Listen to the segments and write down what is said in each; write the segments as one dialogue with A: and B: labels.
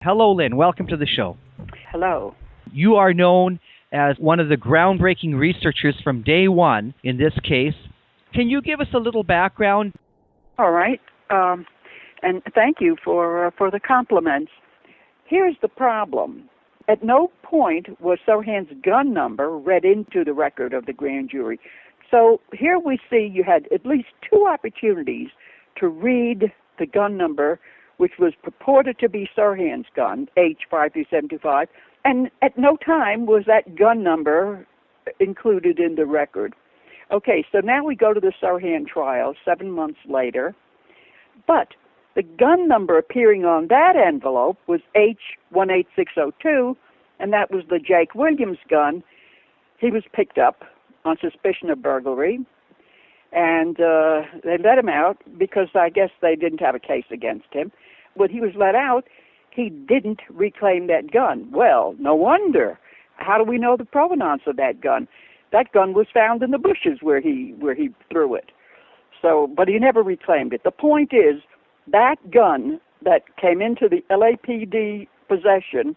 A: Hello, Lynn. Welcome to the show.
B: Hello.
A: You are known as one of the groundbreaking researchers from day one in this case. Can you give us a little background?
B: All right. And thank you for the compliments. Here's the problem. At no point was Sirhan's gun number read into the record of the grand jury. So here we see you had at least two opportunities to read the gun number, which was purported to be Sirhan's gun, H5375, and at no time was that gun number included in the record. Okay, so now we go to the Sirhan trial 7 months later, but the gun number appearing on that envelope was H18602, and that was the Jake Williams gun. He was picked up on suspicion of burglary, and they let him out because I guess they didn't have a case against him. When he was let out, he didn't reclaim that gun. Well, no wonder. How do we know the provenance of that gun? That gun was found in the bushes where he threw it. So, but he never reclaimed it. The point is, that gun that came into the LAPD possession,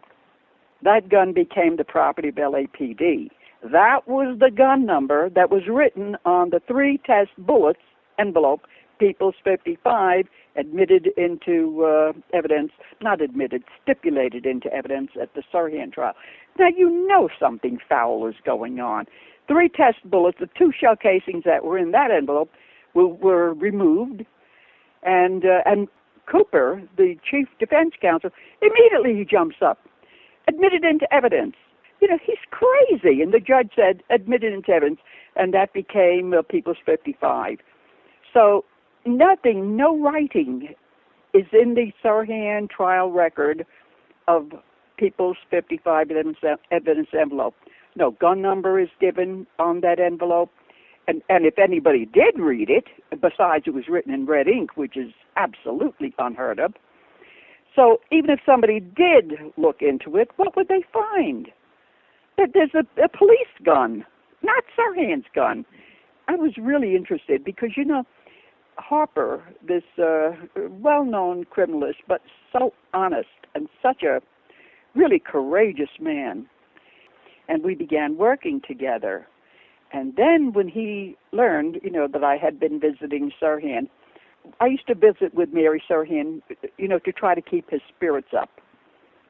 B: that gun became the property of LAPD. That was the gun number that was written on the 3 test bullets envelope, People's 55, admitted into evidence, not admitted, stipulated into evidence at the Sirhan trial. Now, you know something foul is going on. 3 test bullets, the 2 shell casings that were in that envelope were removed, and Cooper, the chief defense counsel, immediately he jumps up, admitted into evidence. You know, he's crazy. And the judge said, admitted into evidence, and that became People's 55. So nothing, no writing is in the Sirhan trial record of People's 55 evidence envelope. No gun number is given on that envelope. And if anybody did read it, besides it was written in red ink, which is absolutely unheard of. So even if somebody did look into it, what would they find? That there's a police gun, not Sirhan's gun. I was really interested because, you know, Harper, this well-known criminalist, but so honest and such a really courageous man. And we began working together. And then when he learned, you know, that I had been visiting Sirhan, I used to visit with Mary Sirhan, you know, to try to keep his spirits up.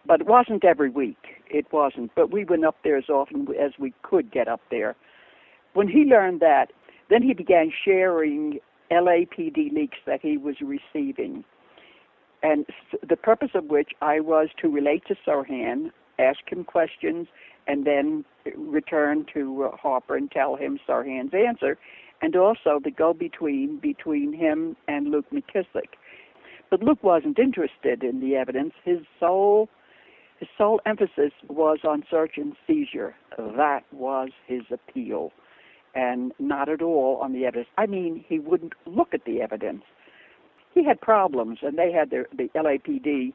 B: But it wasn't every week. It wasn't. But we went up there as often as we could get up there. When he learned that, then he began sharing LAPD leaks that he was receiving. And the purpose of which I was to relate to Sirhan, ask him questions, and then return to Harper and tell him Sirhan's answer, and also the go-between between him and Luke McKissick. But Luke wasn't interested in the evidence. His sole emphasis was on search and seizure. That was his appeal, and not at all on the evidence. I mean, he wouldn't look at the evidence. He had problems, and they had the LAPD,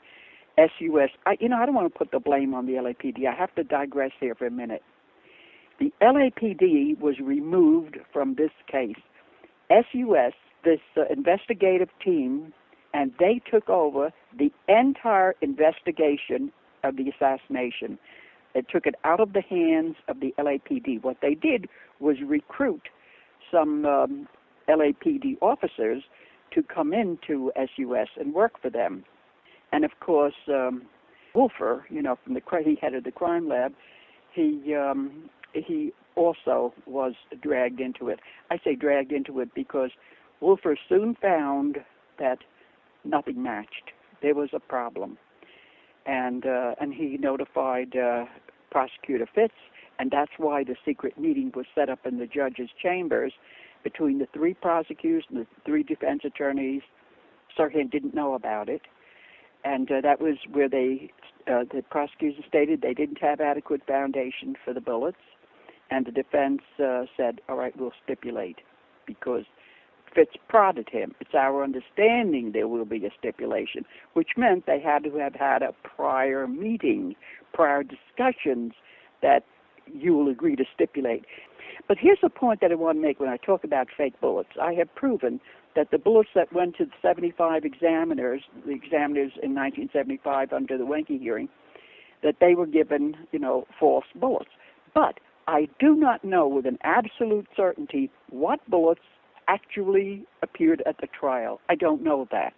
B: SUS. I don't want to put the blame on the LAPD. I have to digress here for a minute. The LAPD was removed from this case. SUS, this investigative team, and they took over the entire investigation of the assassination. They took it out of the hands of the LAPD. What they did was recruit some LAPD officers to come into SUS and work for them. And of course, Wolfer, you know, he headed the crime lab, he also was dragged into it. I say dragged into it because Wolfer soon found that nothing matched. There was a problem. And he notified Prosecutor Fitz, and that's why the secret meeting was set up in the judge's chambers between the 3 prosecutors and the 3 defense attorneys. Sirhan didn't know about it. And that was where the prosecutors stated they didn't have adequate foundation for the bullets. And the defense said, all right, we'll stipulate, because Fitz prodded him. It's our understanding there will be a stipulation, which meant they had to have had a prior meeting, prior discussions that you will agree to stipulate. But here's the point that I want to make when I talk about fake bullets. I have proven that the bullets that went to the 75 examiners, the examiners in 1975 under the Wenke hearing, that they were given, false bullets. But I do not know with an absolute certainty what bullets actually appeared at the trial. I don't know that.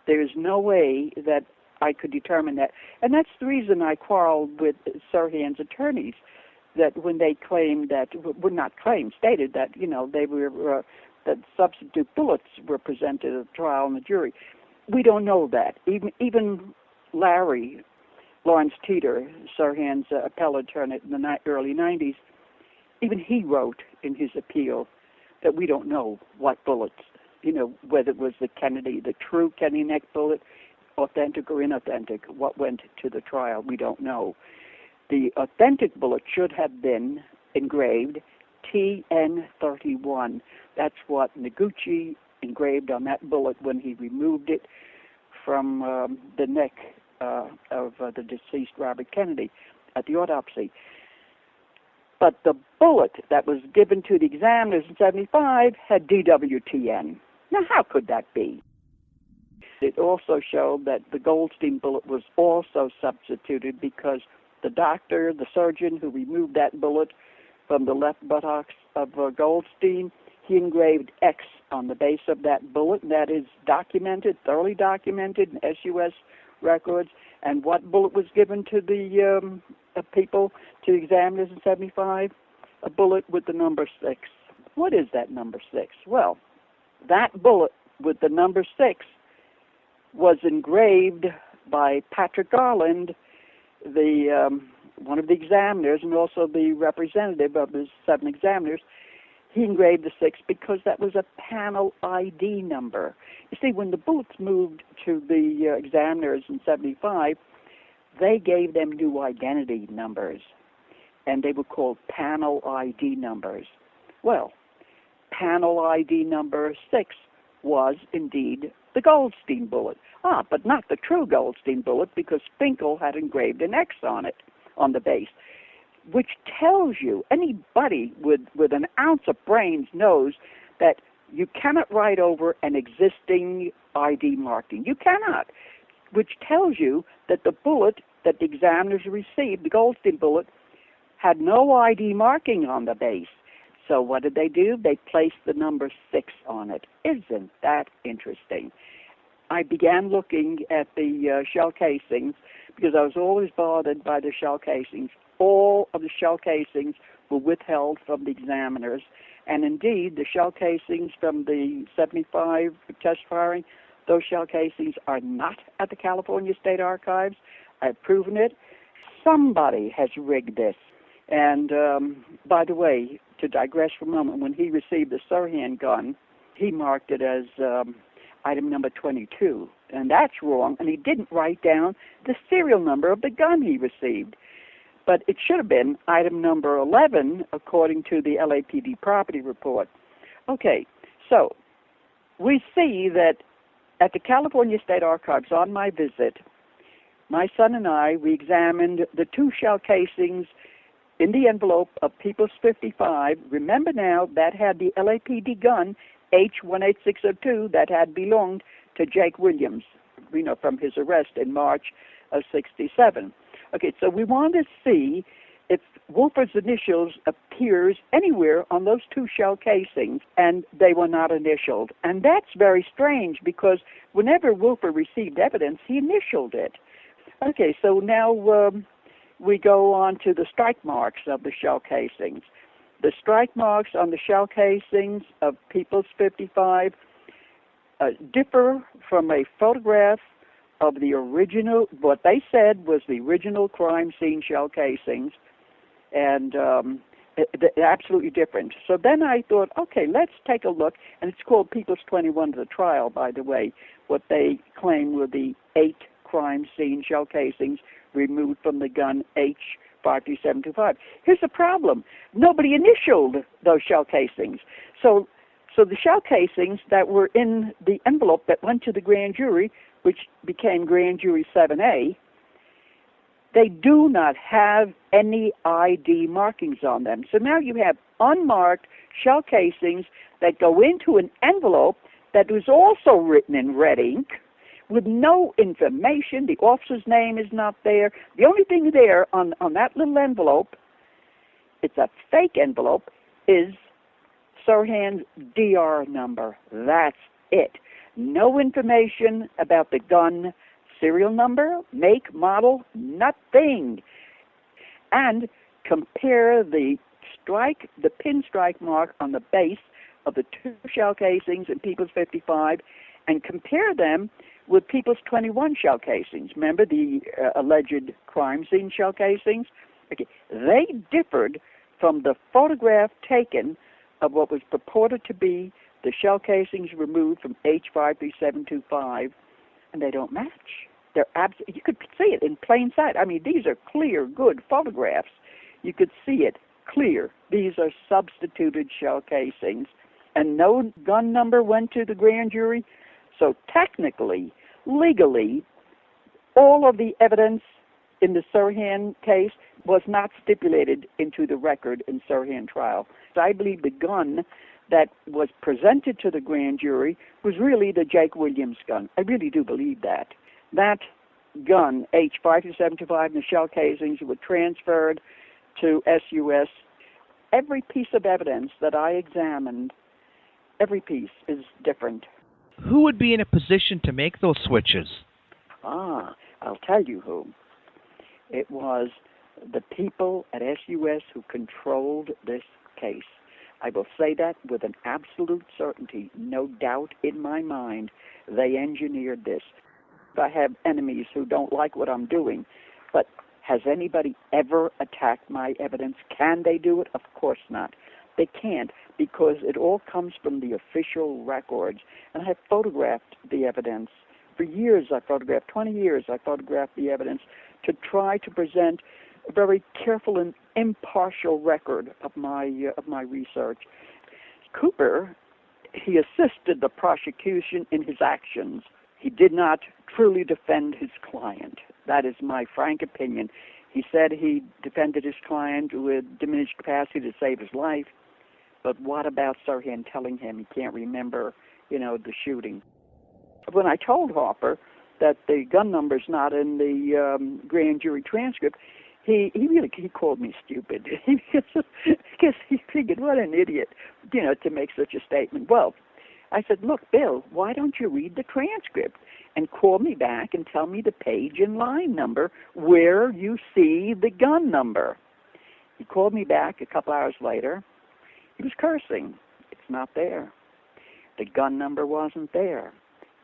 B: There is no way that I could determine that. And that's the reason I quarreled with Sirhan's attorneys, that when they claimed that, well, not claimed, stated that, they were, that substitute bullets were presented at the trial and the jury. We don't know that. Even Lawrence Teeter, Sirhan's appellate attorney in the early 90s, even he wrote in his appeal that we don't know what bullets, whether it was the true Kennedy neck bullet, authentic or inauthentic, what went to the trial, we don't know. The authentic bullet should have been engraved TN31. That's what Noguchi engraved on that bullet when he removed it from the neck of the deceased Robert Kennedy at the autopsy. But the bullet that was given to the examiners in 75 had DWTN. Now, how could that be? It also showed that the Goldstein bullet was also substituted because the doctor, the surgeon who removed that bullet from the left buttocks of Goldstein, he engraved X on the base of that bullet, and that is documented, thoroughly documented in SUS records. And what bullet was given to the people, to the examiners in 75? A bullet with the number 6. What is that number 6? Well, that bullet with the number 6 was engraved by Patrick Garland, the one of the examiners and also the representative of the 7 examiners. He engraved the 6 because that was a panel ID number. You see, when the bullets moved to the examiners in 75, they gave them new identity numbers, and they were called panel ID numbers. Well, panel ID number 6 was indeed the Goldstein bullet. But not the true Goldstein bullet, because Finkel had engraved an X on it, on the base, which tells you, anybody with an ounce of brains knows that you cannot write over an existing ID marking. You cannot, which tells you that the bullet that the examiners received, the Goldstein bullet, had no ID marking on the base. So what did they do? They placed the number 6 on it. Isn't that interesting? I began looking at the shell casings because I was always bothered by the shell casings. All of the shell casings were withheld from the examiners, and indeed the shell casings from the 75 test firing, those shell casings are not at the California State Archives. I've proven it. Somebody has rigged this. And by the way, to digress for a moment, when he received the Sirhan gun, he marked it as item number 22, and that's wrong, and he didn't write down the serial number of the gun he received. But it should have been item number 11, according to the LAPD property report. Okay, so we see that at the California State Archives on my visit, my son and I, we examined the 2 shell casings in the envelope of People's 55. Remember now, that had the LAPD gun H18602 that had belonged to Jake Williams, from his arrest in March of 67. Okay, so we want to see if Wolfer's initials appears anywhere on those 2 shell casings, and they were not initialed. And that's very strange because whenever Wolfer received evidence, he initialed it. Okay, so now we go on to the strike marks of the shell casings. The strike marks on the shell casings of People's 55 differ from a photograph of the original, what they said was the original crime scene shell casings, and they're absolutely different. So then I thought, okay, let's take a look, and it's called People's 21 to the trial, by the way, what they claim were the 8 crime scene shell casings removed from the gun H53725. Here's the problem. Nobody initialed those shell casings. So the shell casings that were in the envelope that went to the grand jury, which became Grand Jury 7A, they do not have any ID markings on them. So now you have unmarked shell casings that go into an envelope that was also written in red ink with no information. The officer's name is not there. The only thing there on that little envelope, it's a fake envelope, is Sirhan's DR number. That's it. No information about the gun serial number, make, model, nothing. And compare the pinstripe mark on the base of the 2 shell casings in People's 55 and compare them with People's 21 shell casings. Remember the alleged crime scene shell casings? Okay. They differed from the photograph taken of what was purported to be the shell casings removed from H53725, and they don't match. They're you could see it in plain sight. I mean, these are clear, good photographs. You could see it clear. These are substituted shell casings, and no gun number went to the grand jury. So technically, legally, all of the evidence in the Sirhan case was not stipulated into the record in Sirhan trial. So I believe the gun that was presented to the grand jury was really the Jake Williams gun. I really do believe that. That gun, H52725, and the shell casings were transferred to SUS. Every piece of evidence that I examined, every piece is different.
A: Who would be in a position to make those switches?
B: I'll tell you who. It was the people at SUS who controlled this case. I will say that with an absolute certainty, no doubt in my mind. They engineered this. I have enemies who don't like what I'm doing, but has anybody ever attacked my evidence? Can they do it? Of course not. They can't, because it all comes from the official records. And I have photographed the evidence. For years I photographed, 20 years I photographed the evidence to try to present a very careful and impartial record of my research. Cooper, he assisted the prosecution in his actions. He did not truly defend his client. That is my frank opinion. He said he defended his client with diminished capacity to save his life. But what about Sirhan telling him he can't remember, the shooting? When I told Harper that the gun number's not in the grand jury transcript, he called me stupid. Because he figured, what an idiot, to make such a statement. Well, I said, look, Bill, why don't you read the transcript and call me back and tell me the page and line number where you see the gun number? He called me back a couple hours later. He was cursing. It's not there. The gun number wasn't there.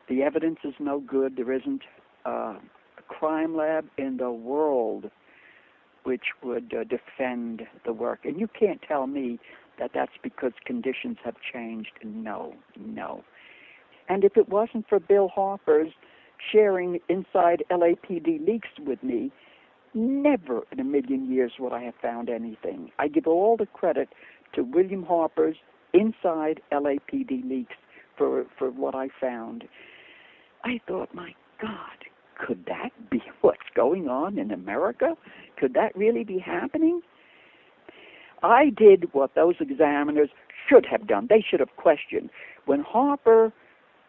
B: The evidence is no good. There isn't a crime lab in the world which would defend the work. And you can't tell me that that's because conditions have changed. No. And if it wasn't for Bill Harper's sharing inside LAPD leaks with me, never in a million years would I have found anything. I give all the credit to William Harper's inside LAPD leaks for what I found. I thought, my God, could that be what's going on in America? Could that really be happening? I did what those examiners should have done. They should have questioned. When Harper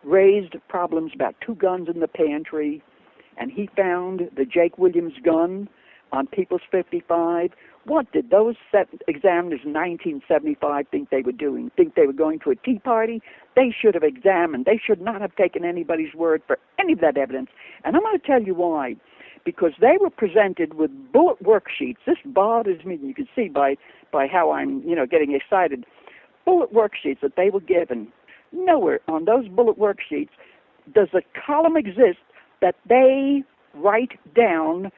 B: raised problems about 2 guns in the pantry, and he found the Jake Williams gun on People's 55, what did those examiners in 1975 think they were doing? Think they were going to a tea party? They should have examined. They should not have taken anybody's word for any of that evidence. And I'm going to tell you why. Because they were presented with bullet worksheets. This bothers me. You can see by how I'm, getting excited. Bullet worksheets that they were given. Nowhere on those bullet worksheets does a column exist that they write down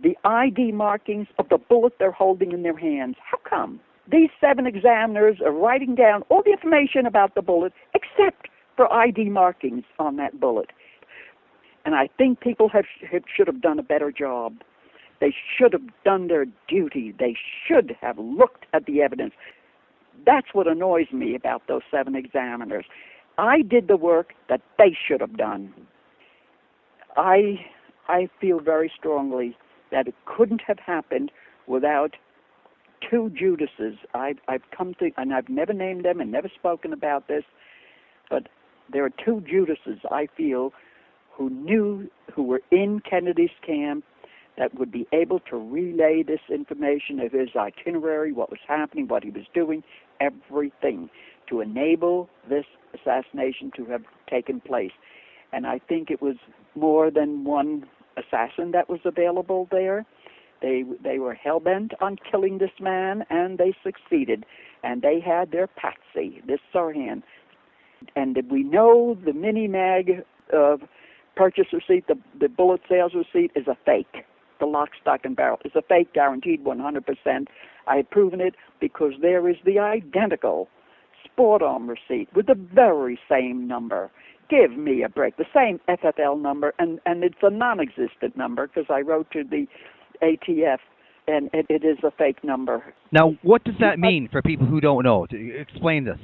B: the ID markings of the bullet they're holding in their hands. How come? These 7 examiners are writing down all the information about the bullet except for ID markings on that bullet. And I think people should have done a better job. They should have done their duty. They should have looked at the evidence. That's what annoys me about those 7 examiners. I did the work that they should have done. I feel very strongly that it couldn't have happened without 2 Judases. I've come to, and I've never named them and never spoken about this, but There are two Judases, I feel, who were in Kennedy's camp, that would be able to relay this information of his itinerary, what was happening, what he was doing, everything, to enable this assassination to have taken place. And I think it was more than one assassin that was available there. They were hell-bent on killing this man, and they succeeded. And they had their patsy, this Sirhan. And did we know the mini-mag purchase receipt, the bullet sales receipt, is a fake. The lock, stock, and barrel is a fake, guaranteed 100%. I had proven it because there is the identical sport arm receipt with the very same number. Give me a break. The same FFL number, and it's a non-existent number because I wrote to the ATF, and it is a fake number.
A: Now, what does that mean for people who don't know? Explain this.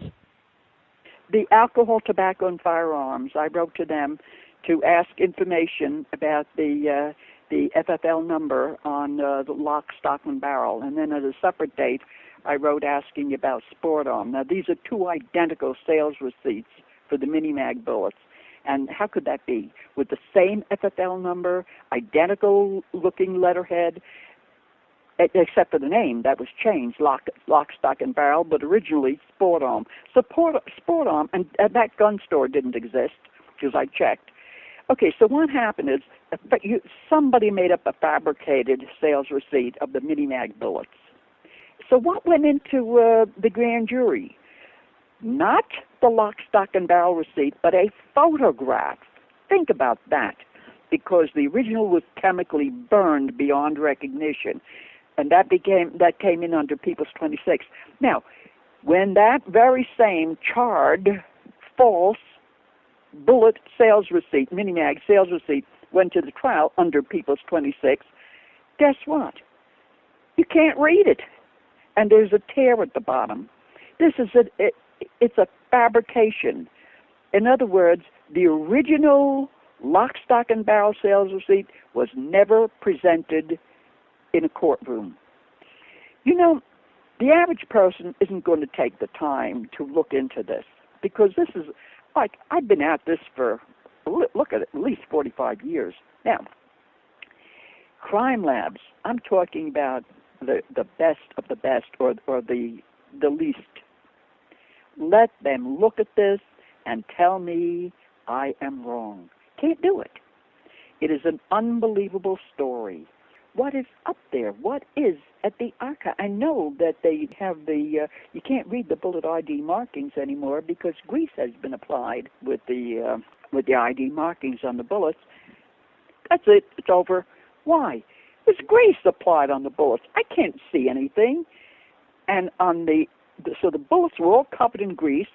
B: The alcohol, tobacco, and firearms, I wrote to them to ask information about the FFL number on the lock, stock, and barrel. And then at a separate date, I wrote asking about sport arm. Now, these are two identical sales receipts for the mini-mag bullets. And how could that be? With the same FFL number, identical looking letterhead, except for the name that was changed, lock, stock, and barrel, but originally sport arm. So sport arm, and that gun store didn't exist because I checked. Okay, so what happened is somebody made up a fabricated sales receipt of the mini-mag bullets. So what went into the grand jury? Not the lock, stock, and barrel receipt, but a photograph. Think about that, because the original was chemically burned beyond recognition, and that came in under People's 26. Now, when that very same charred, false bullet sales receipt, mini-mag sales receipt, went to the trial under People's 26, guess what? You can't read it, and there's a tear at the bottom. This is it's a fabrication. In other words, the original lock, stock, and barrel sales receipt was never presented in a courtroom. You know, the average person isn't going to take the time to look into this, because this is, like, I've been at this for, look at least 45 years. Now, crime labs, I'm talking about the best of the best, or the least. Let them look at this and tell me I am wrong. Can't do it. It is an unbelievable story. What is up there? What is at the archive? I know that they have you can't read the bullet ID markings anymore because grease has been applied with the ID markings on the bullets. That's it. It's over. Why? There's grease applied on the bullets. I can't see anything. And on so the bullets were all covered in grease,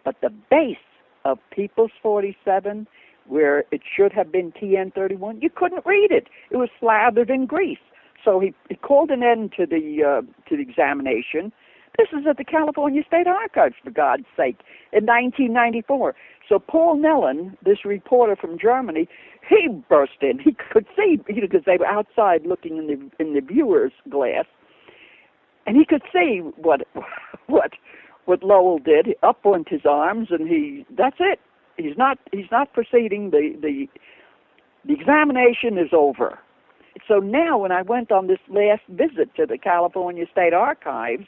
B: but the base of People's 47, where it should have been TN31, you couldn't read it. It was slathered in grease. So he called an end to the examination. This is at the California State Archives, for God's sake, in 1994. So Paul Nellen, this reporter from Germany, he burst in. He could see, because they were outside looking in the viewer's glass, and he could see what Lowell did. He up went his arms, and that's it. He's not proceeding. The examination is over. So now, when I went on this last visit to the California State Archives,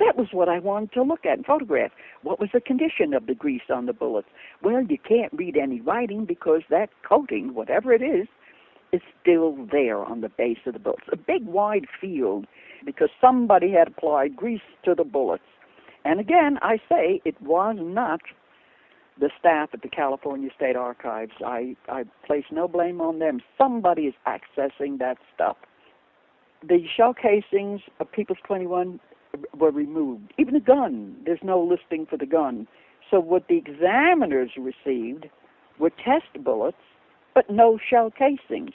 B: that was what I wanted to look at and photograph. What was the condition of the grease on the bullets? Well, you can't read any writing because that coating, whatever it is still there on the base of the bullets. A big wide field, because somebody had applied grease to the bullets. And again, I say it was not the staff at the California State Archives. I place no blame on them. Somebody is accessing that stuff. The shell casings of People's 21 were removed. Even the gun, there's no listing for the gun. So what the examiners received were test bullets, but no shell casings.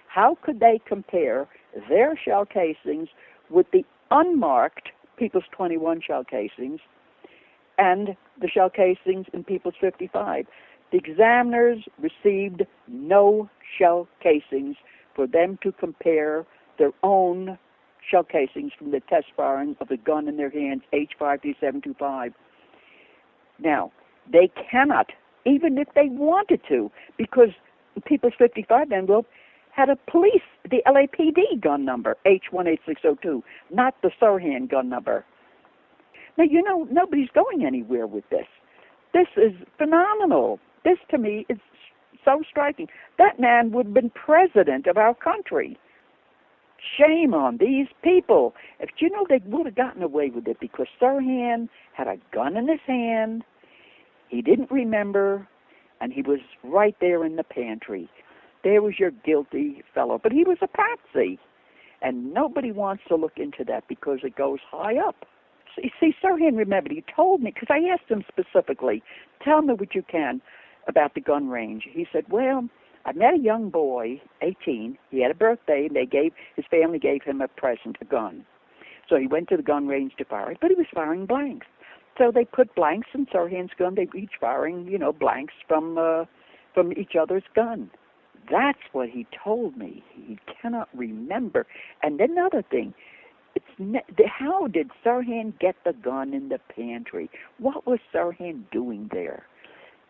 B: How could they compare their shell casings with the unmarked People's 21 shell casings and the shell casings in People's 55? The examiners received no shell casings for them to compare their own shell casings from the test firing of the gun in their hands, H53725. Now, they cannot even if they wanted to, because People's 55 envelope had the LAPD gun number, H18602, not the Sirhan gun number. Now, nobody's going anywhere with this. This is phenomenal. This, to me, is so striking. That man would have been president of our country. Shame on these people. If they would have gotten away with it because Sirhan had a gun in his hand, he didn't remember, and he was right there in the pantry. There was your guilty fellow. But he was a patsy, and nobody wants to look into that because it goes high up. See, Sirhan remembered. He told me, because I asked him specifically, tell me what you can about the gun range. He said, well, I met a young boy, 18. He had a birthday, and his family gave him a present, a gun. So he went to the gun range to fire it, but he was firing blanks. So they put blanks in Sirhan's gun. They were each firing, blanks from each other's gun. That's what he told me. He cannot remember. And then another thing, how did Sirhan get the gun in the pantry? What was Sirhan doing there?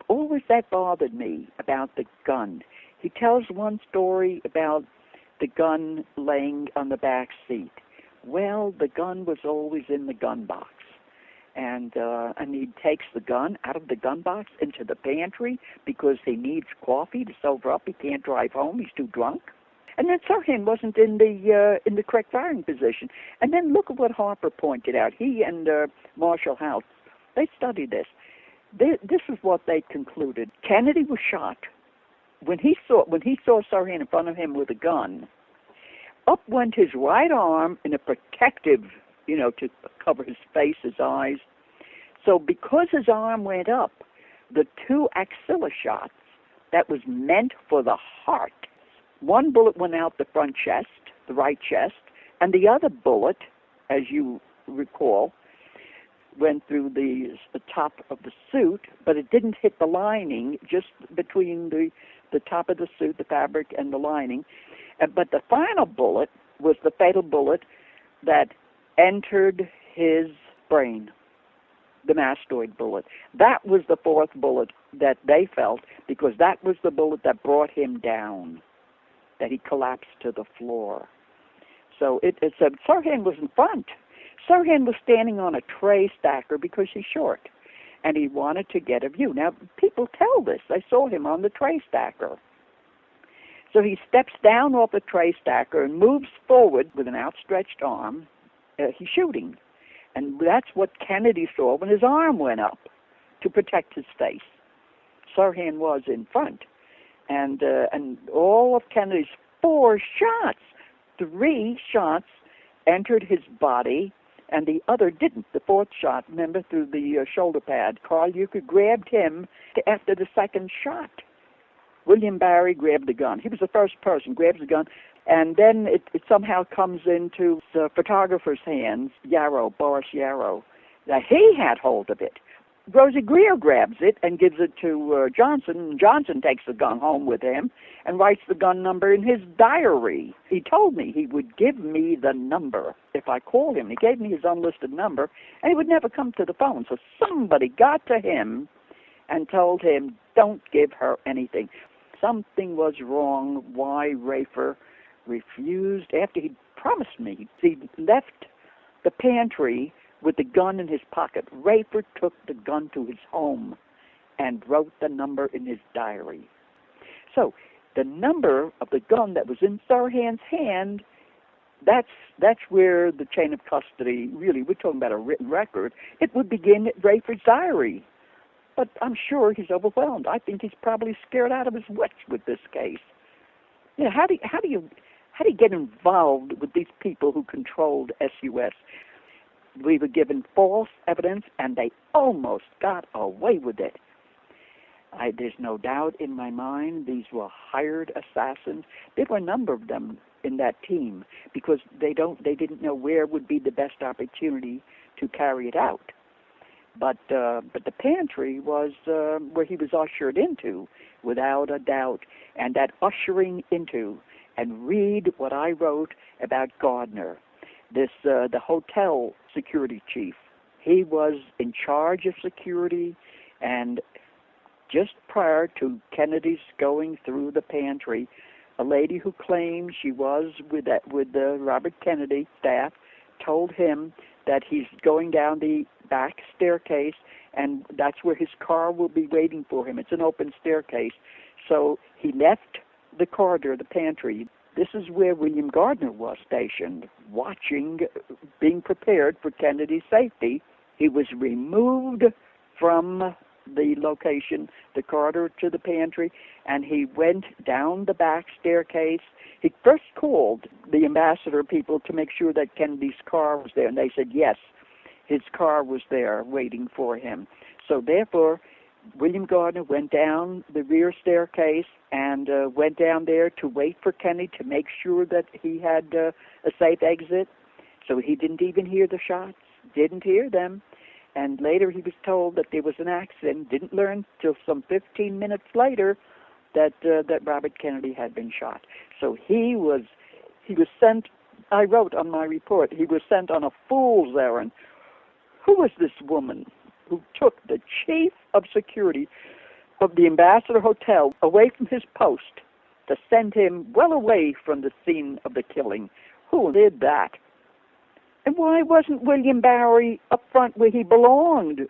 B: Always that bothered me about the gun. He tells one story about the gun laying on the back seat. Well, the gun was always in the gun box. And he takes the gun out of the gun box into the pantry because he needs coffee to sober up. He can't drive home. He's too drunk. And then Sirhan wasn't in the correct firing position. And then look at what Harper pointed out. He and Marshall House, they studied this. This is what they concluded. Kennedy was shot. When he saw Sirhan in front of him with a gun, up went his right arm in a protective, to cover his face, his eyes. So because his arm went up, the two axilla shots that was meant for the heart, one bullet went out the front chest, the right chest, and the other bullet, as you recall, went through the top of the suit, but it didn't hit the lining, just between the top of the suit, the fabric, and the lining. But the final bullet was the fatal bullet that entered his brain, the mastoid bullet. That was the fourth bullet that they felt, because that was the bullet that brought him down, that he collapsed to the floor. So it said Sirhan was in front. Sirhan was standing on a tray stacker because he's short, and he wanted to get a view. Now, people tell this. They saw him on the tray stacker. So he steps down off the tray stacker and moves forward with an outstretched arm. He's shooting. And that's what Kennedy saw when his arm went up to protect his face. Sirhan was in front. And all of Kennedy's 4 shots, 3 shots entered his body, and the other didn't. The 4th shot, remember, through the shoulder pad. Carl Euchre grabbed him after the 2nd shot. William Barry grabbed the gun. He was the first person, grabs the gun, and then it somehow comes into the photographer's hands, Boris Yarrow, that he had hold of it. Rosie Greer grabs it and gives it to Johnson. Johnson takes the gun home with him and writes the gun number in his diary. He told me he would give me the number if I called him. He gave me his unlisted number, and he would never come to the phone. So somebody got to him and told him, don't give her anything. Something was wrong. Why Rafer refused, after he promised me. He left the pantry with the gun in his pocket. Rafer took the gun to his home and wrote the number in his diary. So the number of the gun that was in Sirhan's hand, that's where the chain of custody, really, we're talking about a written record, it would begin at Rafer's diary. But I'm sure he's overwhelmed. I think he's probably scared out of his wits with this case. How do you get involved with these people who controlled SUS? We were given false evidence, and they almost got away with it. There's no doubt in my mind these were hired assassins. There were a number of them in that team because they didn't know where would be the best opportunity to carry it out. But the pantry was where he was ushered into, without a doubt. And that ushering into, and read what I wrote about Gardner, the hotel security chief. He was in charge of security, and just prior to Kennedy's going through the pantry, a lady who claimed she was with the Robert Kennedy staff told him that he's going down the back staircase, and that's where his car will be waiting for him. It's an open staircase. So he left the corridor, the pantry. This is where William Gardner was stationed, watching, being prepared for Kennedy's safety. He was removed from the location, the corridor to the pantry, and he went down the back staircase. He first called the ambassador people to make sure that Kennedy's car was there, and they said yes, his car was there waiting for him. So therefore, William Gardner went down the rear staircase and went down there to wait for Kennedy to make sure that he had a safe exit. So he didn't even hear the shots, didn't hear them. And later he was told that there was an accident, didn't learn till some 15 minutes later that Robert Kennedy had been shot. So he was sent, I wrote on my report, he was sent on a fool's errand. Who was this woman who took the chief of security of the Ambassador Hotel away from his post to send him well away from the scene of the killing? Who did that? And why wasn't William Bowery up front where he belonged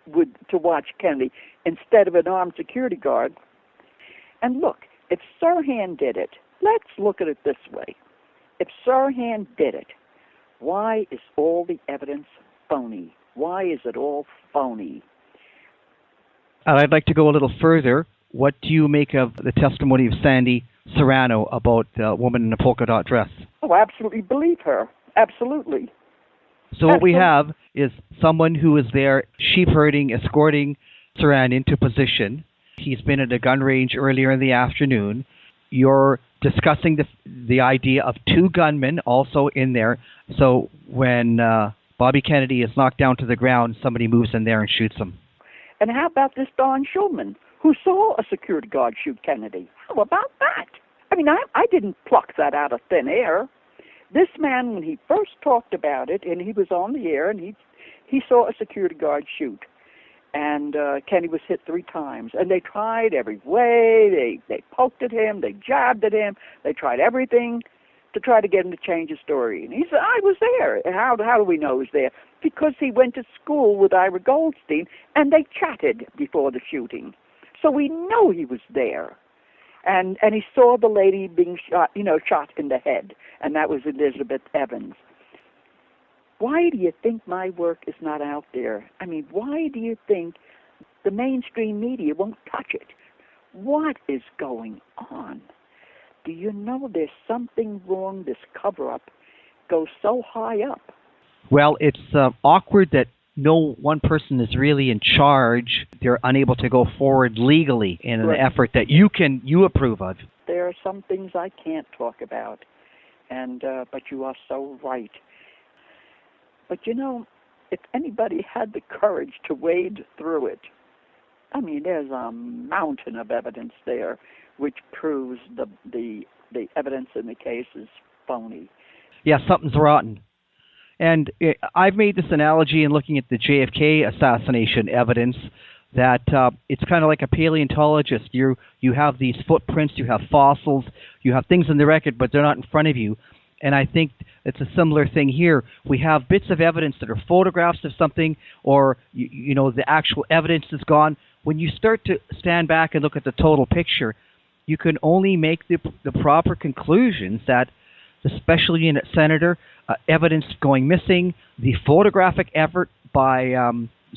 B: to watch Kennedy instead of an armed security guard? And look, if Sirhan did it, let's look at it this way. If Sirhan did it, why is all the evidence phony? Why is it all phony?
A: And I'd like to go a little further. What do you make of the testimony of Sandy Serrano about the woman in a polka dot dress?
B: Oh, absolutely believe her. Absolutely.
A: So what we have is someone who is there sheep herding, escorting Saran into position. He's been at a gun range earlier in the afternoon. You're discussing the idea of two gunmen also in there. So when Bobby Kennedy is knocked down to the ground, somebody moves in there and shoots him.
B: And how about this Don Schulman, who saw a security guard shoot Kennedy? How about that? I mean, I didn't pluck that out of thin air. This man, when he first talked about it, and he was on the air, and he saw a security guard shoot. And Kennedy was hit 3 times. And they tried every way. They poked at him. They jabbed at him. They tried everything to try to get him to change his story. And he said, I was there. And how do we know he was there? Because he went to school with Ira Goldstein, and they chatted before the shooting. So we know he was there. And he saw the lady being shot, shot in the head. And that was Elizabeth Evans. Why do you think my work is not out there? I mean, why do you think the mainstream media won't touch it? What is going on? Do you know there's something wrong? This cover-up goes so high up.
A: Well, it's awkward that no one person is really in charge. They're unable to go forward legally in an effort that you approve of.
B: There are some things I can't talk about, and but you are so right. But if anybody had the courage to wade through it, I mean, there's a mountain of evidence there which proves the evidence in the case is phony.
A: Yeah, something's rotten. And I've made this analogy in looking at the JFK assassination evidence that it's kind of like a paleontologist. You have these footprints, you have fossils, you have things in the record, but they're not in front of you. And I think it's a similar thing here. We have bits of evidence that are photographs of something, or the actual evidence is gone. When you start to stand back and look at the total picture, you can only make the proper conclusions that the special unit senator, evidence going missing, the photographic effort by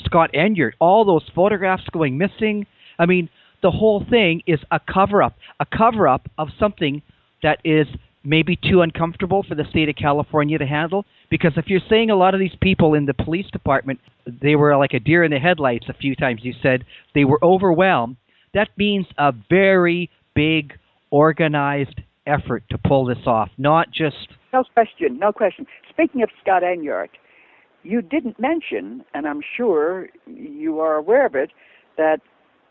A: Scott Enyart, all those photographs going missing. I mean, the whole thing is a cover-up of something that is maybe too uncomfortable for the state of California to handle. Because if you're saying a lot of these people in the police department, they were like a deer in the headlights a few times, you said they were overwhelmed, that means a very big, organized effort to pull this off, not just...
B: No question. Speaking of Scott Enyart, you didn't mention, and I'm sure you are aware of it, that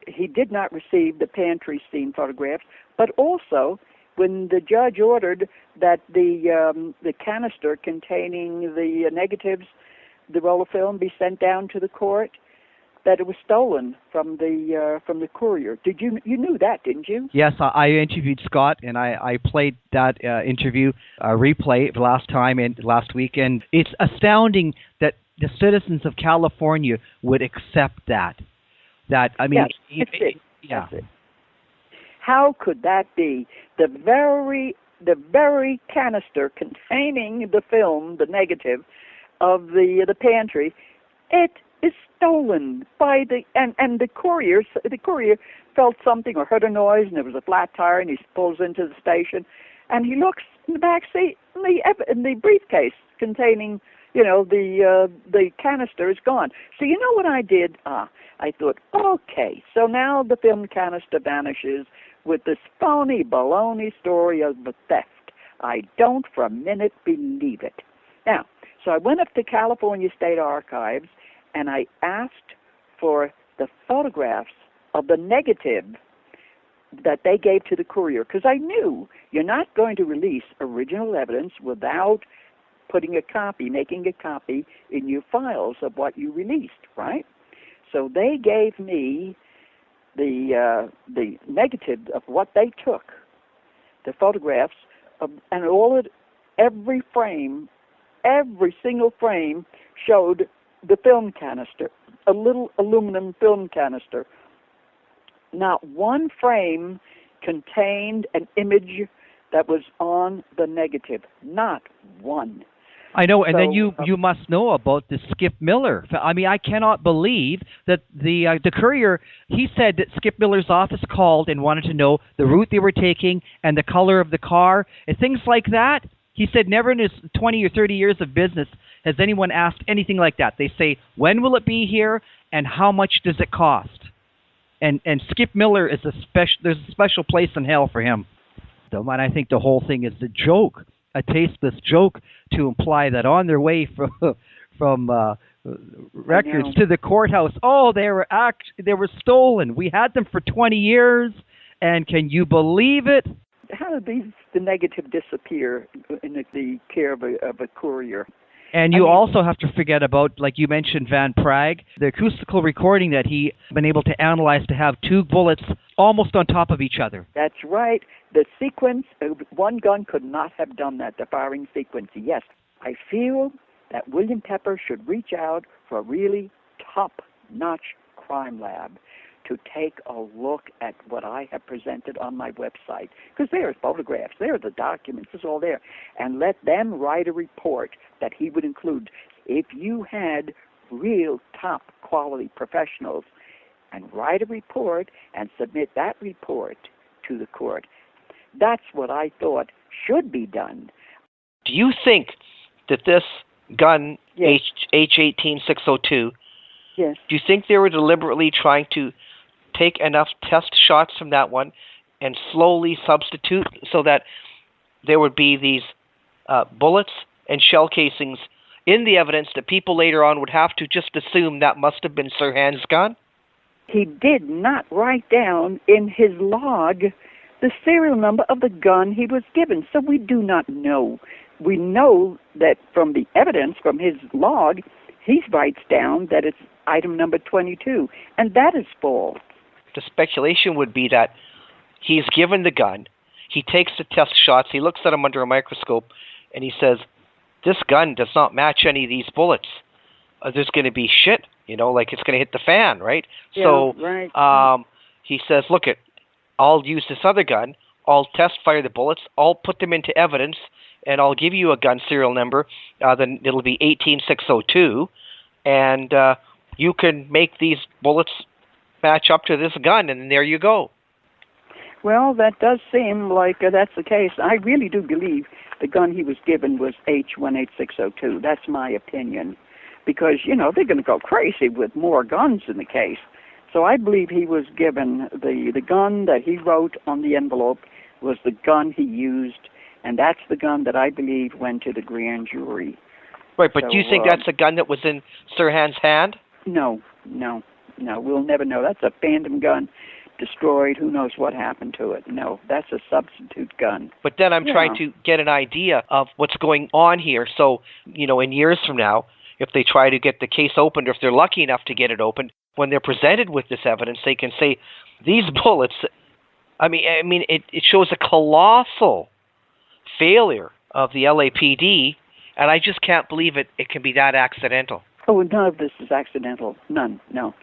B: he did not receive the pantry scene photographs, but also when the judge ordered that the canister containing the negatives, the roll of film, be sent down to the court, that it was stolen from the courier. You knew that, didn't you?
A: Yes, I interviewed Scott, and I played that interview replay last week, and it's astounding that the citizens of California would accept that. I mean,
B: yes, That's it. How could that be? The very canister containing the film, the negative of the pantry, it is stolen by the courier. The courier felt something or heard a noise, and there was a flat tire, and he pulls into the station, and he looks in the back seat, in the briefcase containing, the canister is gone. So you know what I did? I thought, okay, so now the film canister vanishes with this phony baloney story of the theft. I don't for a minute believe it. Now, so I went up to California State Archives, and I asked for the photographs of the negative that they gave to the courier, because I knew you're not going to release original evidence without making a copy in your files of what you released, right? So they gave me the negative of what they took, the photographs of, and every single frame showed the film canister, a little aluminum film canister. Not one frame contained an image that was on the negative. Not one.
A: I know, and then you must know about the Skip Miller. I mean, I cannot believe that the courier, he said that Skip Miller's office called and wanted to know the route they were taking and the color of the car and things like that. He said never in his 20 or 30 years of business has anyone asked anything like that. They say, when will it be here and how much does it cost? And Skip Miller is there's a special place in hell for him. And I think the whole thing is a joke, a tasteless joke to imply that on their way from records to the courthouse, they were stolen. We had them for 20 years, and can you believe it?
B: How did the negative disappear in the care of a courier?
A: And you also have to forget about, like you mentioned, Van Prague, the acoustical recording that he been able to analyze to have two bullets almost on top of each other.
B: That's right. The sequence, one gun could not have done that, the firing sequence. Yes, I feel that William Pepper should reach out for a really top-notch crime lab to take a look at what I have presented on my website. Because there are photographs, there are the documents, it's all there. And let them write a report that he would include. If you had real top-quality professionals, and write a report and submit that report to the court, that's what I thought should be done.
C: Do you think that this gun,
B: yes.
C: H18602,
B: yes.
C: do you think they were deliberately trying to take enough test shots from that one and slowly substitute so that there would be these bullets and shell casings in the evidence that people later on would have to just assume that must have been Sirhan's gun?
B: He did not write down in his log the serial number of the gun he was given, so we do not know. We know that from the evidence, from his log, he writes down that it's item number 22, and that is false.
C: The speculation would be that he's given the gun, he takes the test shots, he looks at them under a microscope, and he says, this gun does not match any of these bullets. There's going to be shit, like it's going to hit the fan, right?
B: Yeah,
C: so
B: right.
C: He says, look, I'll use this other gun, I'll test fire the bullets, I'll put them into evidence, and I'll give you a gun serial number, then it'll be 18602, and you can make these bullets match up to this gun, and there you go.
B: Well, that does seem like that's the case. I really do believe the gun he was given was H18602. That's my opinion. Because, they're going to go crazy with more guns in the case. So I believe he was given the gun that he wrote on the envelope was the gun he used, and that's the gun that I believe went to the grand jury.
C: Right, but do you think that's a gun that was in Sirhan's hand?
B: No. We'll never know. That's a phantom gun, destroyed. Who knows what happened to it? No, that's a substitute gun.
C: But then I'm trying to get an idea of what's going on here. So, in years from now, if they try to get the case opened, or if they're lucky enough to get it opened, when they're presented with this evidence, they can say, these bullets, it shows a colossal failure of the LAPD, and I just can't believe it can be that accidental.
B: Oh, none of this is accidental. None. No.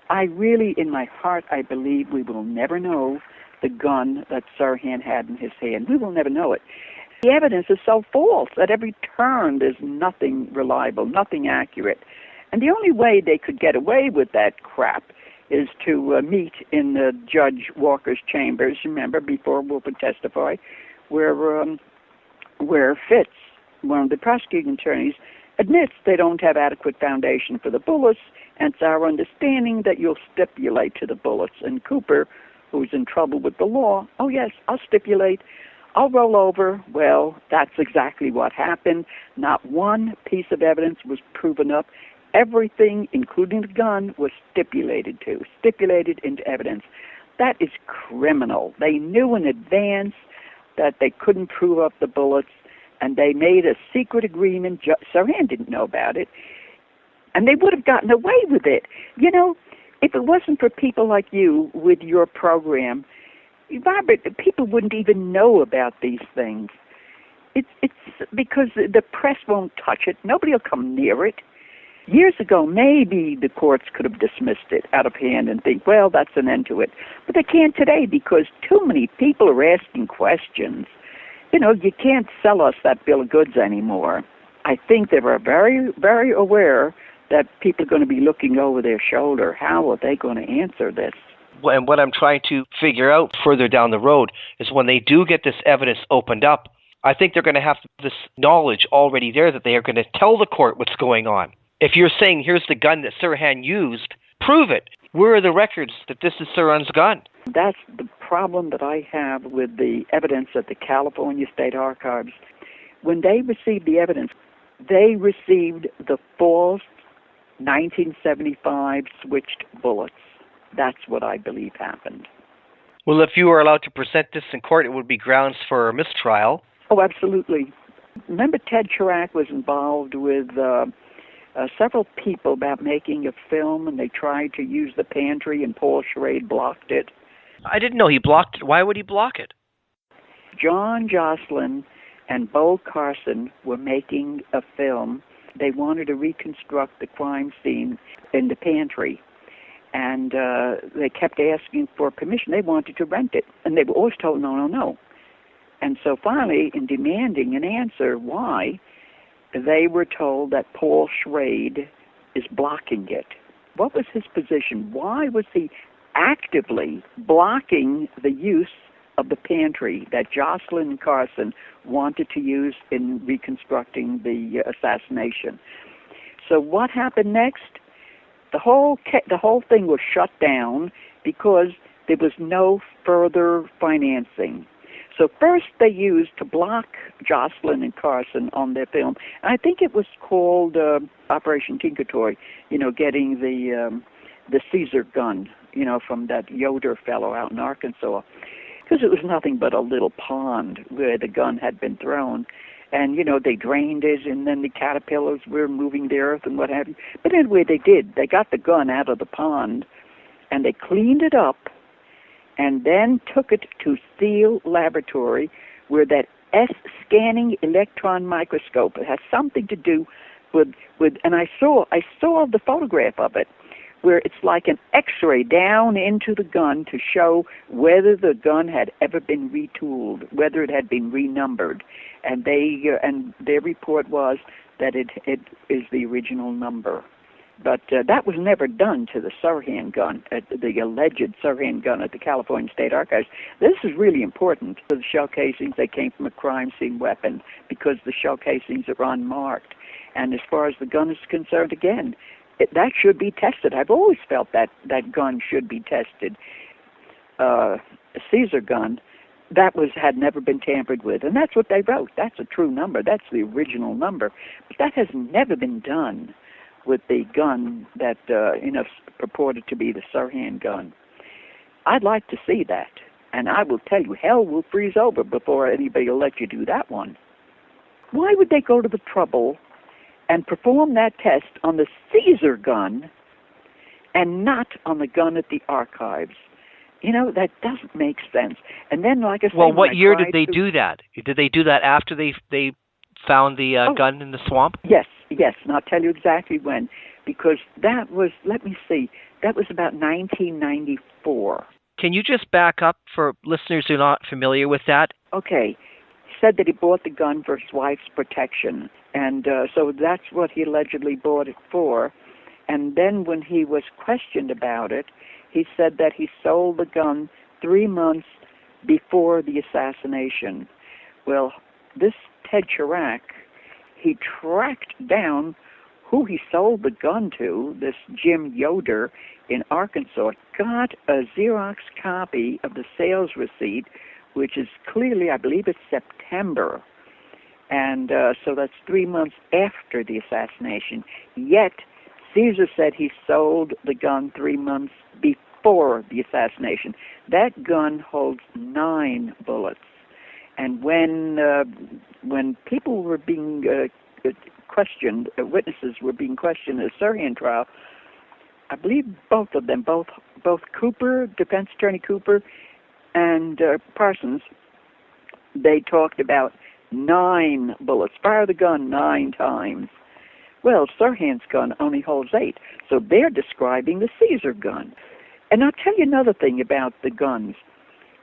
B: I really, in my heart, I believe we will never know the gun that Sirhan had in his hand. We will never know it. The evidence is so false. At every turn, there's nothing reliable, nothing accurate. And the only way they could get away with that crap is to meet in Judge Walker's chambers, remember, before Wolf would testify, where Fitz, one of the prosecuting attorneys, admits they don't have adequate foundation for the bullets, and it's our understanding that you'll stipulate to the bullets. And Cooper, who's in trouble with the law, oh yes, I'll stipulate, I'll roll over. Well, that's exactly what happened. Not one piece of evidence was proven up. Everything, including the gun, was stipulated into evidence. That is criminal. They knew in advance that they couldn't prove up the bullets, and they made a secret agreement. Sirhan didn't know about it, and they would have gotten away with it. You know, if it wasn't for people like you with your program, Robert, people wouldn't even know about these things. It's because the press won't touch it. Nobody will come near it. Years ago, maybe the courts could have dismissed it out of hand and think, well, that's an end to it. But they can't today because too many people are asking questions. You know, you can't sell us that bill of goods anymore. I think they were very, very aware that people are going to be looking over their shoulder. How are they going to answer this?
C: And what I'm trying to figure out further down the road is when they do get this evidence opened up, I think they're going to have this knowledge already there that they are going to tell the court what's going on. If you're saying, here's the gun that Sirhan used, prove it. Where are the records that this is Sirhan's gun?
B: That's the problem that I have with the evidence at the California State Archives. When they received the evidence, they received the false 1975 switched bullets. That's what I believe happened.
C: Well, if you were allowed to present this in court, it would be grounds for a mistrial.
B: Oh, absolutely. Remember Ted Chirac was involved with several people about making a film, and they tried to use the pantry, and Paul Schrade blocked it.
C: I didn't know he blocked it. Why would he block it?
B: John Jocelyn and Bo Carson were making a film. They wanted to reconstruct the crime scene in the pantry, and they kept asking for permission. They wanted to rent it, and they were always told no. And so finally, in demanding an answer why, they were told that Paul Schrade is blocking it. What was his position? Why was he actively blocking the use of the pantry that Jocelyn and Carson wanted to use in reconstructing the assassination? So what happened next? The whole thing was shut down because there was no further financing. So first they used to block Jocelyn and Carson on their film. And I think it was called Operation Tinker Toy, getting the Caesar gun, from that Yoder fellow out in Arkansas. Because it was nothing but a little pond where the gun had been thrown. And, they drained it, and then the caterpillars were moving the earth and what have you. But anyway, they did. They got the gun out of the pond, and they cleaned it up, and then took it to Thiel Laboratory, where that scanning electron microscope, it has something to do with and I saw the photograph of it, where it's like an X-ray down into the gun to show whether the gun had ever been retooled, whether it had been renumbered, and their report was that it is the original number. But that was never done to the Sirhan gun, the alleged Sirhan gun at the California State Archives. This is really important. The shell casings, they came from a crime scene weapon because the shell casings are unmarked. And as far as the gun is concerned, again, that should be tested. I've always felt that gun should be tested. A Caesar gun, had never been tampered with. And that's what they wrote. That's a true number. That's the original number. But that has never been done with the gun that purported to be the Sirhan gun. I'd like to see that, and I will tell you, hell will freeze over before anybody will let you do that one. Why would they go to the trouble and perform that test on the Caesar gun and not on the gun at the archives. That doesn't make sense. And then, like I said,
C: Well, what year did they do that? Did they do that after they found the gun in the swamp?
B: Yes, and I'll tell you exactly when, because that was, let me see, that was about 1994.
C: Can you just back up for listeners who are not familiar with that?
B: Okay. He said that he bought the gun for his wife's protection, and so that's what he allegedly bought it for. And then when he was questioned about it, he said that he sold the gun 3 months before the assassination. Well, this Ted Chirac, he tracked down who he sold the gun to, this Jim Yoder in Arkansas, got a Xerox copy of the sales receipt, which is clearly, I believe it's September. And so that's 3 months after the assassination. Yet, Caesar said he sold the gun 3 months before the assassination. That gun holds 9 bullets. And when people were being questioned, witnesses were being questioned in the Sirhan trial, I believe both of them, both Cooper, defense attorney Cooper, and Parsons, they talked about 9 bullets. Fire the gun 9 times. Well, Sirhan's gun only holds 8, so they're describing the Caesar gun. And I'll tell you another thing about the guns.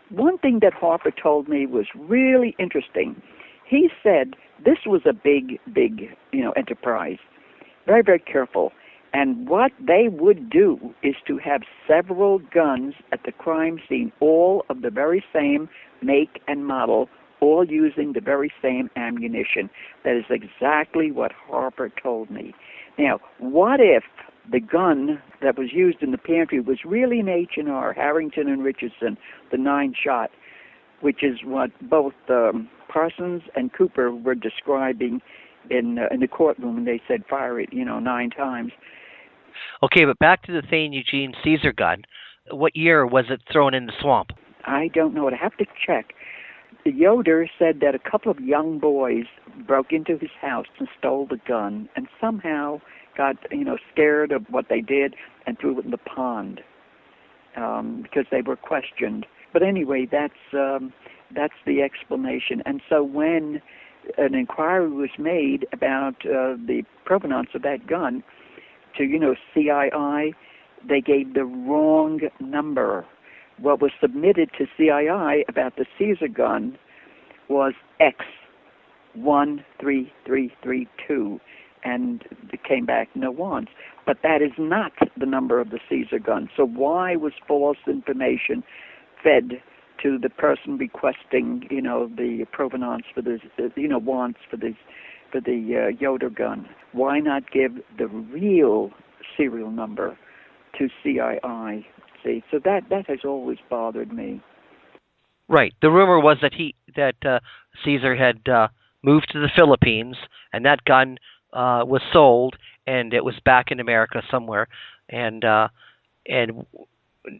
B: One thing that Harper told me was really interesting. He said this was a big, enterprise. Very, very careful. And what they would do is to have several guns at the crime scene, all of the very same make and model, all using the very same ammunition. That is exactly what Harper told me. Now, what if the gun that was used in the pantry was really an H&R, Harrington and Richardson, the 9-shot, which is what both Parsons and Cooper were describing in the courtroom when they said fire it, 9 times.
C: Okay, but back to the Thane Eugene Caesar gun. What year was it thrown in the swamp?
B: I don't know. I'd have to check. The Yoder said that a couple of young boys broke into his house and stole the gun and somehow got, scared of what they did and threw it in the pond because they were questioned. But anyway, that's the explanation. And so when an inquiry was made about the provenance of that gun to, CII, they gave the wrong number. What was submitted to CII about the Caesar gun was X13332, and it came back no ones. But that is not the number of the Caesar gun. So why was false information fed to the person requesting, the provenance for this, wants for the Yoder gun? Why not give the real serial number to CII? See, so that has always bothered me.
C: Right. The rumor was that Caesar had moved to the Philippines, and that gun was sold, and it was back in America somewhere. And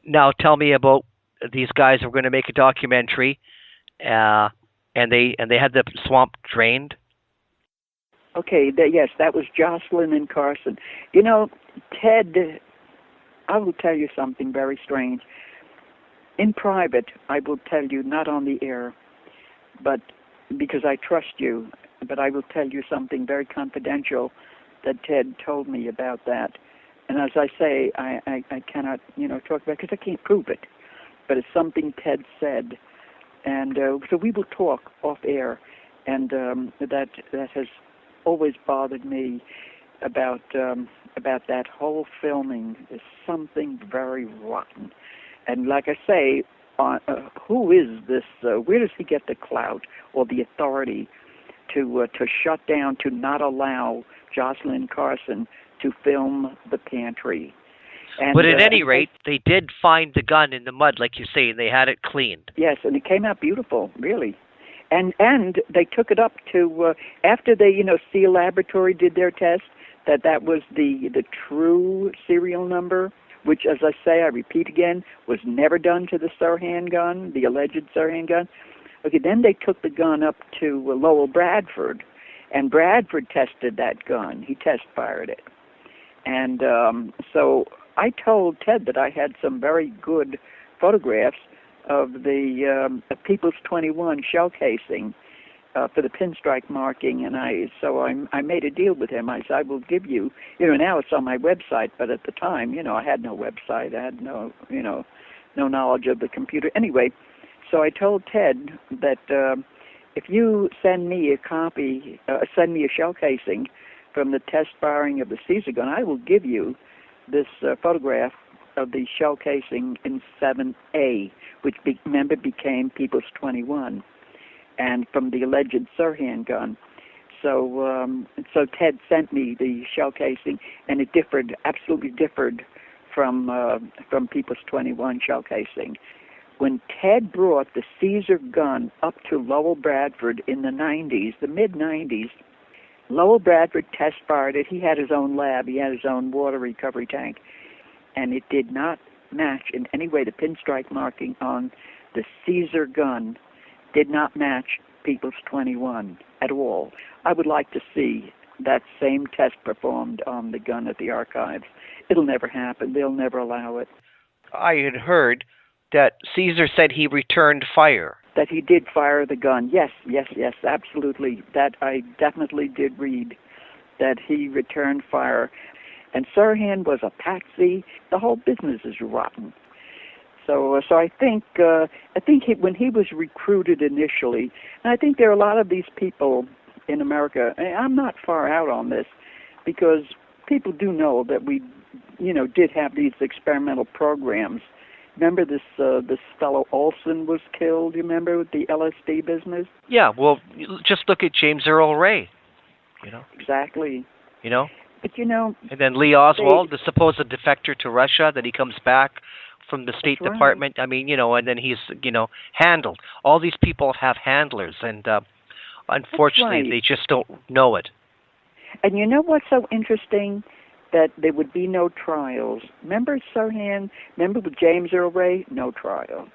C: now tell me about these guys who were going to make a documentary, and they had the swamp drained.
B: Okay. Yes, that was Jocelyn and Carson. Ted, I will tell you something very strange. In private, I will tell you, not on the air, but because I trust you, but I will tell you something very confidential that Ted told me about that. And as I say, I cannot, talk about it because I can't prove it. But it's something Ted said. And so we will talk off air. And that has always bothered me about that whole filming. Is something very rotten. And like I say, who is this? Where does he get the clout or the authority to shut down, to not allow Jocelyn Carson to film the pantry? And,
C: but at any rate, they did find the gun in the mud, like you say, and they had it cleaned.
B: Yes, and it came out beautiful, really. And they took it up to after they, Seal Laboratory did their test, that was the true serial number, which, as I say, I repeat again, was never done to the Sirhan gun, the alleged Sirhan gun. Okay, then they took the gun up to Lowell Bradford, and Bradford tested that gun. He test fired it. And so I told Ted that I had some very good photographs of the People's 21 shell casing for the pinstripe marking, and I made a deal with him. I said, I will give you, now it's on my website, but at the time, I had no website. I had no knowledge of the computer. Anyway, so I told Ted that if you send me a shell casing from the test firing of the Caesar gun, I will give you this photograph of the shell casing in 7A, which became People's 21, and from the alleged Sirhan gun. So Ted sent me the shell casing, and it absolutely differed from People's 21 shell casing. When Ted brought the Caesar gun up to Lowell Bradford in the 90s, the mid-90s, Lowell Bradford test fired it. He had his own lab. He had his own water recovery tank. And it did not match in any way. The pinstripe marking on the Caesar gun did not match People's 21 at all. I would like to see that same test performed on the gun at the archives. It'll never happen. They'll never allow it.
C: I had heard that Caesar said he returned fire.
B: That he did fire the gun. Yes, absolutely. That I definitely did read, that he returned fire. And Sirhan was a patsy. The whole business is rotten. So I think when he was recruited initially, and I think there are a lot of these people in America. I'm not far out on this, because people do know that we, did have these experimental programs. Remember this fellow Olson was killed, you remember, with the LSD business?
C: Yeah, well, just look at James Earl Ray,
B: Exactly. But
C: and then Lee Oswald, the supposed defector to Russia, that he comes back from the State Department.
B: Right.
C: I mean, and then he's, handled. All these people have handlers, and unfortunately, they just don't know it.
B: And you know what's so interesting? That there would be no trials. Remember Sirhan? Remember with James Earl Ray? No trial.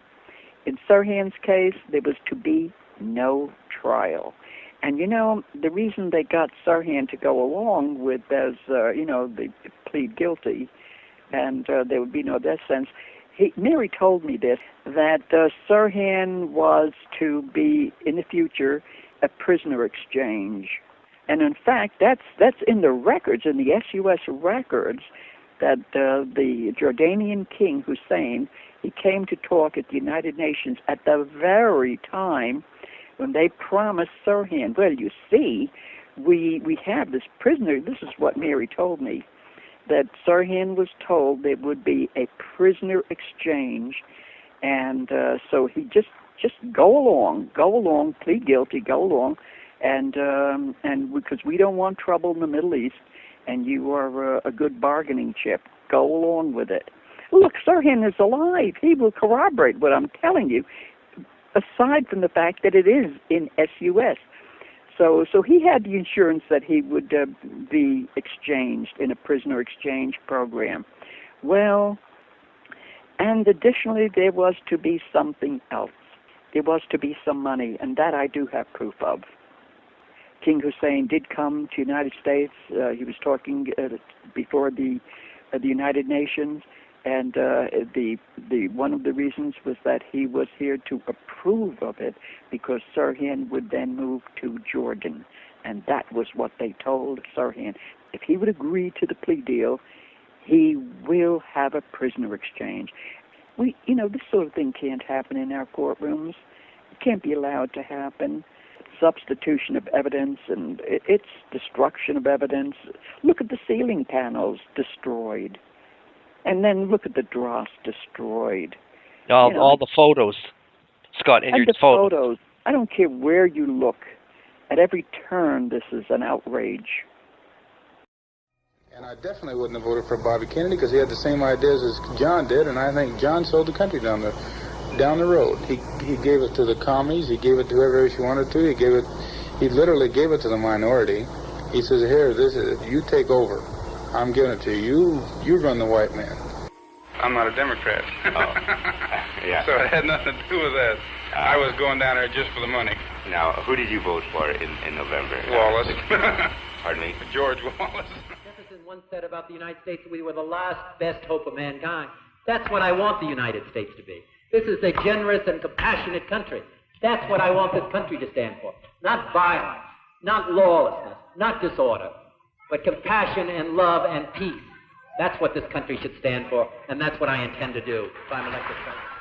B: In Sirhan's case, there was to be no trial. And the reason they got Sirhan to go along with they plead guilty, and there would be no death sentence. Mary told me this, that Sirhan was to be in the future a prisoner exchange. And in fact, that's in the records, in the SUS records, that the Jordanian king Hussein, he came to talk at the United Nations at the very time when they promised Sirhan. Well, you see, we have this prisoner. This is what Mary told me, that Sirhan was told there would be a prisoner exchange, and so he just go along, plead guilty, go along. And because we don't want trouble in the Middle East, and you are a good bargaining chip, go along with it. Look, Sirhan is alive. He will corroborate what I'm telling you, aside from the fact that it is in SUS. So he had the insurance that he would be exchanged in a prisoner exchange program. Well, and additionally, there was to be something else. There was to be some money, and that I do have proof of. King Hussein did come to the United States. He was talking before the United Nations, and the one of the reasons was that he was here to approve of it, because Sirhan would then move to Jordan, and that was what they told Sirhan. If he would agree to the plea deal, he will have a prisoner exchange. This sort of thing can't happen in our courtrooms. It can't be allowed to happen. Substitution of evidence, and it's destruction of evidence. Look at the ceiling panels destroyed, and then look at the dross destroyed.
C: All the photos, Scott, and your
B: photos. I don't care where you look. At every turn, this is an outrage.
D: And I definitely wouldn't have voted for Bobby Kennedy, because he had the same ideas as John did, and I think John sold the country down the road. He gave it to the commies. He gave it to whoever he wanted to. He literally gave it to the minority. He says, "Here, this is it. You take over. I'm giving it to you. You run the white man." I'm not a Democrat.
E: Oh. Yeah.
D: So it had nothing to do with that. I was going down there just for the money.
E: Now, who did you vote for in November?
D: Wallace.
E: Pardon me?
D: George Wallace.
F: once said about the United States, we were the last best hope of mankind. That's what I want the United States to be. This is a generous and compassionate country. That's what I want this country to stand for. Not violence, not lawlessness, not disorder, but compassion and love and peace. That's what this country should stand for, and that's what I intend to do if I'm elected president.